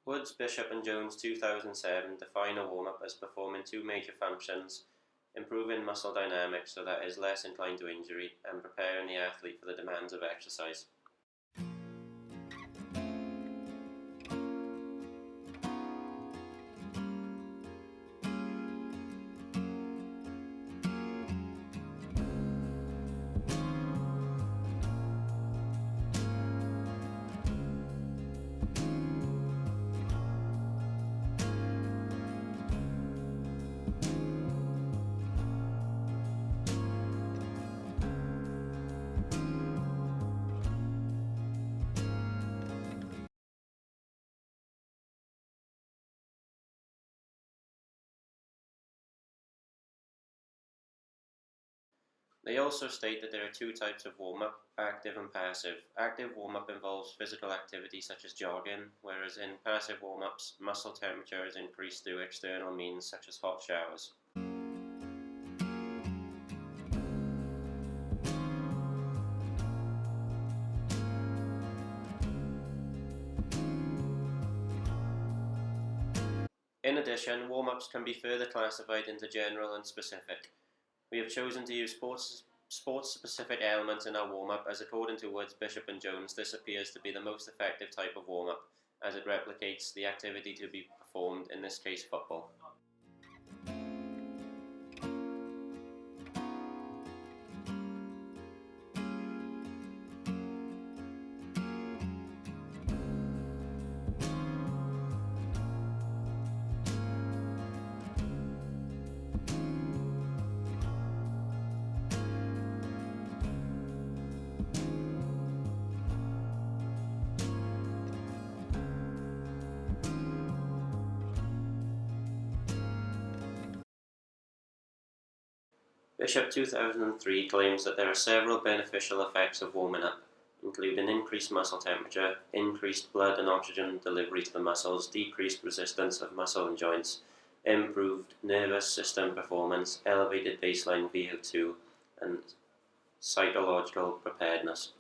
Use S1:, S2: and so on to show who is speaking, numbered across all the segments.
S1: Woods, Bishop and Jones 2007 define a warm-up as performing two major functions: improving muscle dynamics so that it is less inclined to injury, and preparing the athlete for the demands of exercise. They also state that there are two types of warm-up, active and passive. Active warm-up involves physical activity such as jogging, whereas in passive warm-ups, muscle temperature is increased through external means such as hot showers. In addition, warm-ups can be further classified into general and specific. We have chosen to use sports-specific elements in our warm-up, as according to Woods, Bishop and Jones, this appears to be the most effective type of warm-up, as it replicates the activity to be performed, in this case football. Bishop 2003 claims that there are several beneficial effects of warming up, including increased muscle temperature, increased blood and oxygen delivery to the muscles, decreased resistance of muscle and joints, improved nervous system performance, elevated baseline VO2, and psychological preparedness.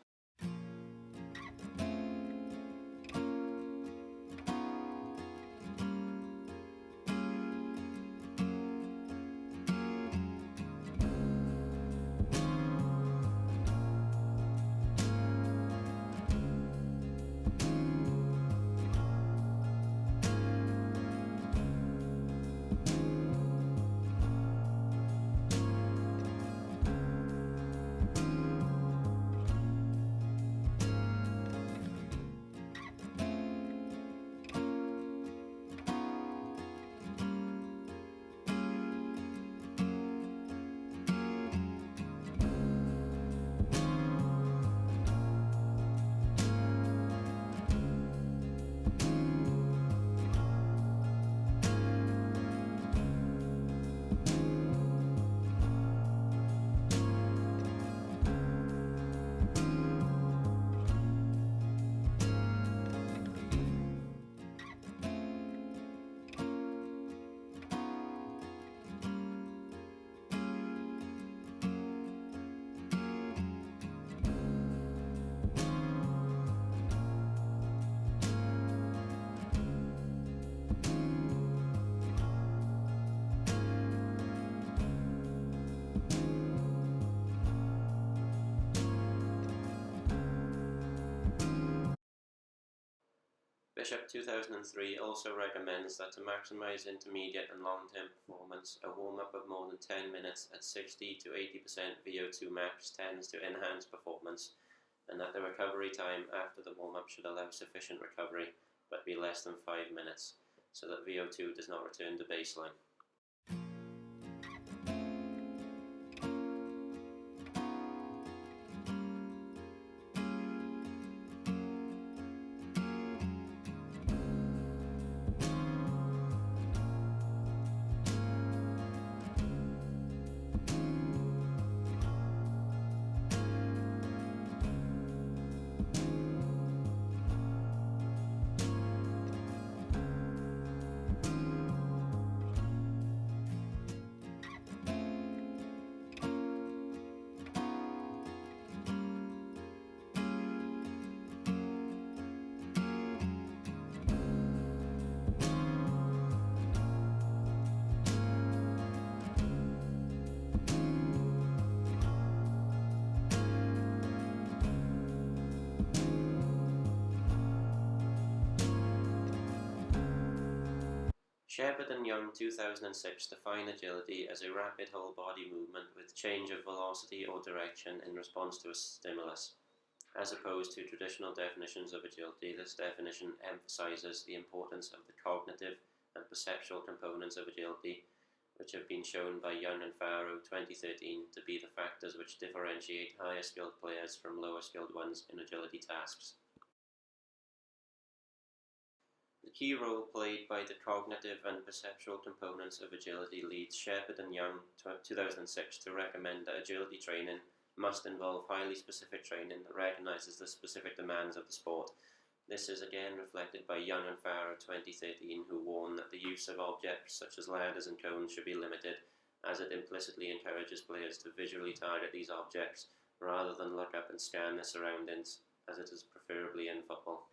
S1: Bishop 2003 also recommends that to maximize intermediate and long-term performance, a warm-up of more than 10 minutes at 60 to 80% VO2 max tends to enhance performance, and that the recovery time after the warm-up should allow sufficient recovery, but be less than 5 minutes, so that VO2 does not return to baseline. Shepherd and Young 2006 define agility as a rapid whole body movement with change of velocity or direction in response to a stimulus. As opposed to traditional definitions of agility, this definition emphasizes the importance of the cognitive and perceptual components of agility, which have been shown by Young and Farrow 2013 to be the factors which differentiate higher skilled players from lower skilled ones in agility tasks. The key role played by the cognitive and perceptual components of agility leads Shepherd and Young 2006 to recommend that agility training must involve highly specific training that recognizes the specific demands of the sport. This is again reflected by Young and Farrow 2013, who warn that the use of objects such as ladders and cones should be limited, as it implicitly encourages players to visually target these objects rather than look up and scan their surroundings, as it is preferably in football.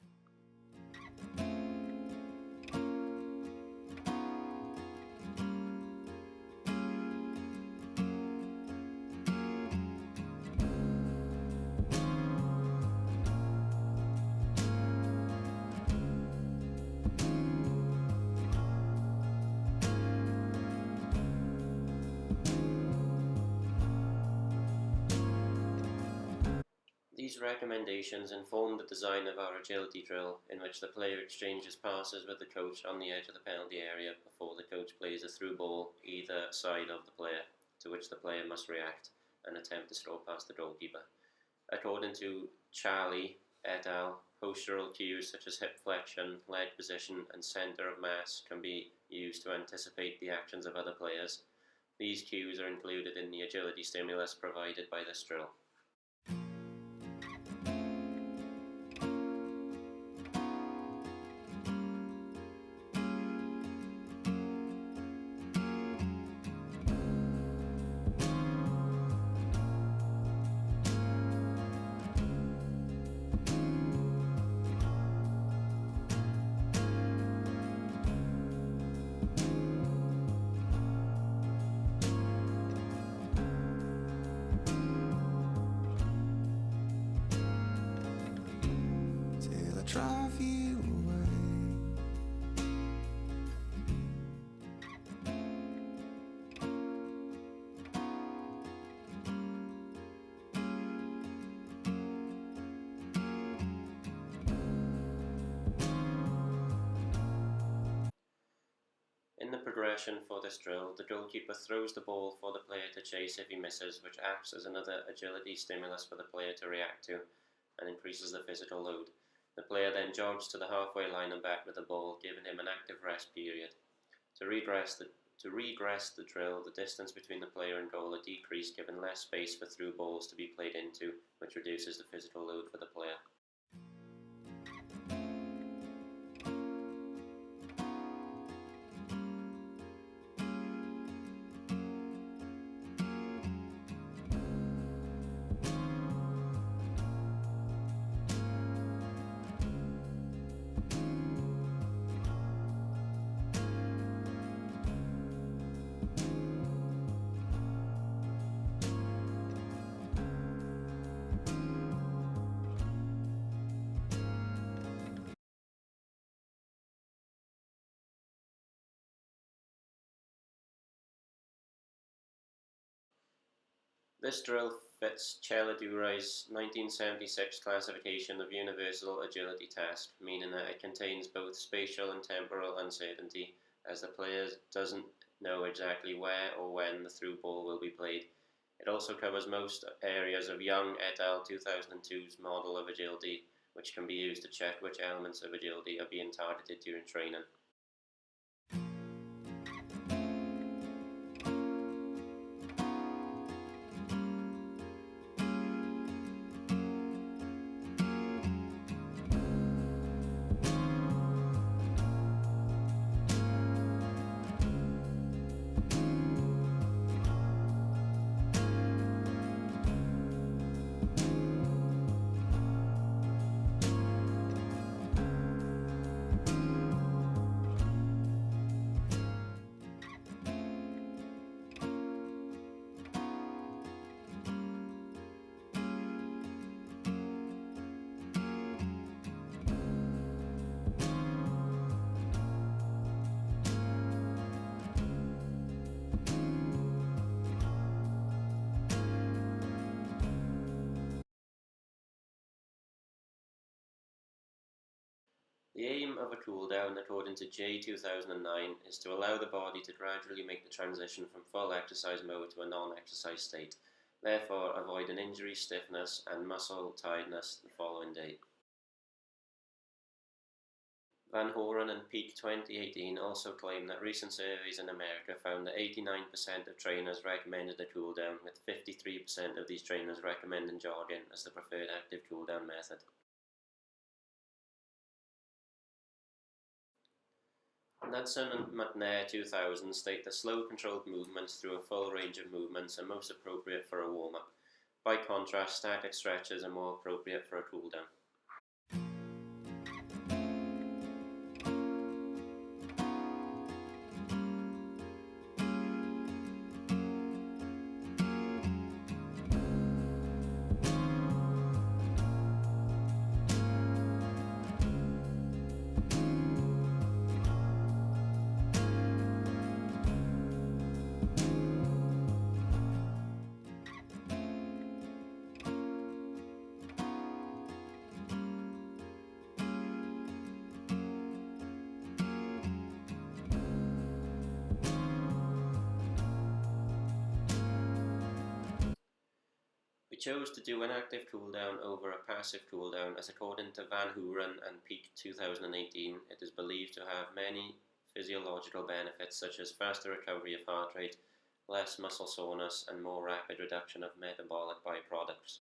S1: These recommendations inform the design of our agility drill, in which the player exchanges passes with the coach on the edge of the penalty area before the coach plays a through ball either side of the player, to which the player must react and attempt to stroll past the goalkeeper. According to Charlie et al., postural cues such as hip flexion, leg position, and center of mass can be used to anticipate the actions of other players. These cues are included in the agility stimulus provided by this drill.
S2: Drive you away.
S1: In the progression for this drill, the goalkeeper throws the ball for the player to chase if he misses, which acts as another agility stimulus for the player to react to and increases the physical load. The player then jogs to the halfway line and back with the ball, giving him an active rest period. To regress the drill, the distance between the player and goal are decreased, giving less space for through balls to be played into, which reduces the physical load for the player. This drill fits Cheladurai's 1976 classification of universal agility task, meaning that it contains both spatial and temporal uncertainty, as the player doesn't know exactly where or when the through ball will be played. It also covers most areas of Young et al. 2002's model of agility, which can be used to check which elements of agility are being targeted during training. The aim of a cooldown, according to J 2009, is to allow the body to gradually make the transition from full exercise mode to a non-exercise state, therefore avoiding injury, stiffness, and muscle tiredness the following day. Van Horen and Peak 2018 also claim that recent surveys in America found that 89% of trainers recommended a cooldown, with 53% of these trainers recommending jogging as the preferred active cooldown method. Knudsen and McNair 2000 state that slow controlled movements through a full range of movements are most appropriate for a warm-up. By contrast, static stretches are more appropriate for a cooldown. We chose to do an active cooldown over a passive cooldown as, according to Van Horen and Peak 2018, it is believed to have many physiological benefits such as faster recovery of heart rate, less muscle soreness, and more rapid reduction of metabolic byproducts.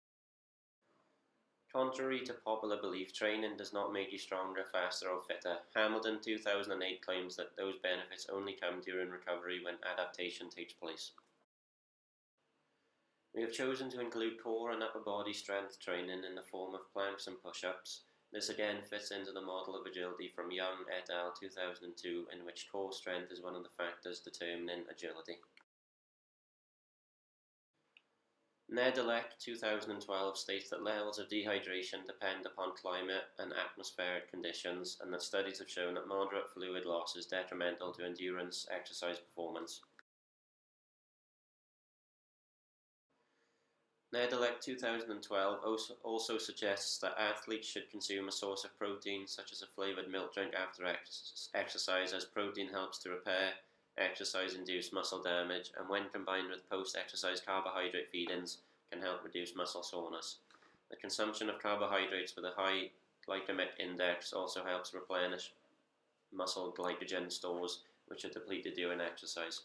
S1: Contrary to popular belief, training does not make you stronger, faster, or fitter. Hamilton 2008 claims that those benefits only come during recovery when adaptation takes place. We have chosen to include core and upper body strength training in the form of planks and push-ups. This again fits into the model of agility from Young et al. 2002, in which core strength is one of the factors determining agility. Nedelec 2012 states that levels of dehydration depend upon climate and atmospheric conditions, and that studies have shown that moderate fluid loss is detrimental to endurance exercise performance. Nedelec 2012 also suggests that athletes should consume a source of protein, such as a flavoured milk drink after exercise, as protein helps to repair exercise-induced muscle damage, and when combined with post-exercise carbohydrate feed-ins, can help reduce muscle soreness. The consumption of carbohydrates with a high glycemic index also helps replenish muscle glycogen stores, which are depleted during exercise.